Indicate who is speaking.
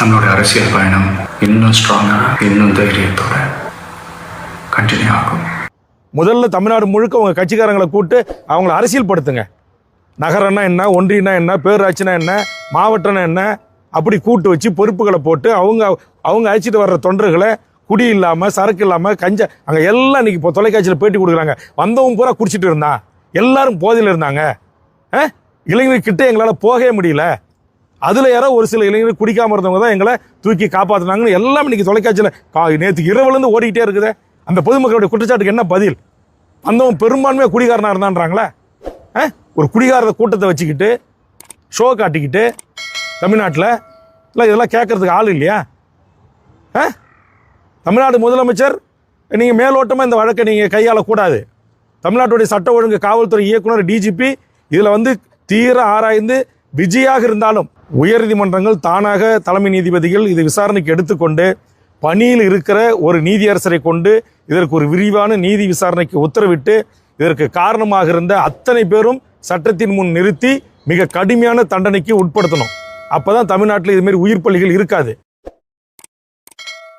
Speaker 1: நம்மளுடைய அரசியல் பயணம் இன்னும் ஸ்ட்ராங்காக இன்னும் தைரியத்தோட கண்டினியூ ஆகும்.
Speaker 2: முதல்ல தமிழ்நாடு முழுக்க உங்கள் கட்சிக்காரங்களை கூப்பிட்டு அவங்கள அரசியல் படுத்துங்க. நகரம்னா என்ன, ஒன்றியம்னா என்ன, பேராட்சினா என்ன, மாவட்டம்னா என்ன, அப்படி கூட்டு வச்சு பொறுப்புகளை போட்டு அவங்க அழைச்சிட்டு வர்ற தொண்டர்களை குடி இல்லாமல், சரக்கு இல்லாமல், அங்கே எல்லாம் இன்னைக்கு இப்போ தொலைக்காட்சியில் பேட்டி கொடுக்குறாங்க. வந்தவங்க பூரா குடிச்சிட்டு இருந்தான், எல்லாரும் போதையில் இருந்தாங்க. இளைஞர்கிட்ட எங்களால் போகவே முடியல. அதில் யாரோ ஒரு சில இளைஞர்கள் குடிக்காமல் இருந்தவங்க தான் எங்களை தூக்கி காப்பாற்றினாங்கன்னு எல்லாம் இன்னைக்கு தொலைக்காட்சியில் நேற்று இரவுலேருந்து ஓடிக்கிட்டே இருக்குது. அந்த பொதுமக்களுடைய குற்றச்சாட்டுக்கு என்ன பதில்? வந்தவன் பெரும்பான்மையாக குடிகாரனாக இருந்தான்றாங்களே. ஒரு குடிகார கூட்டத்தை வச்சுக்கிட்டு ஷோ காட்டிக்கிட்டு தமிழ்நாட்டில் இல்லை, இதெல்லாம் கேட்கறதுக்கு ஆள் இல்லையா? தமிழ்நாடு முதலமைச்சர் நீங்கள் மேலோட்டமாக இந்த வழக்கை நீங்கள் கையாளக்கூடாது. தமிழ்நாட்டுடைய சட்ட ஒழுங்கு காவல்துறை இயக்குனர் டிஜிபி இதில் தீர ஆராய்ந்து விஜயாக இருந்தாலும் உயர்நீதிமன்றங்கள் தானாக தலைமை நீதிபதிகள் இது விசாரணைக்கு எடுத்துக்கொண்டு பணியில் இருக்கிற ஒரு நீதியரசரை கொண்டு இதற்கு ஒரு விரிவான நீதி விசாரணைக்கு உத்தரவிட்டு இதற்கு காரணமாக இருந்த அத்தனை பேரும் சட்டத்தின் முன் நிறுத்தி மிக கடுமையான தண்டனைக்கு உட்படுத்தணும். அப்பதான் தமிழ்நாட்டில் இதுமாரி உயிர் பலிகள் இருக்காது.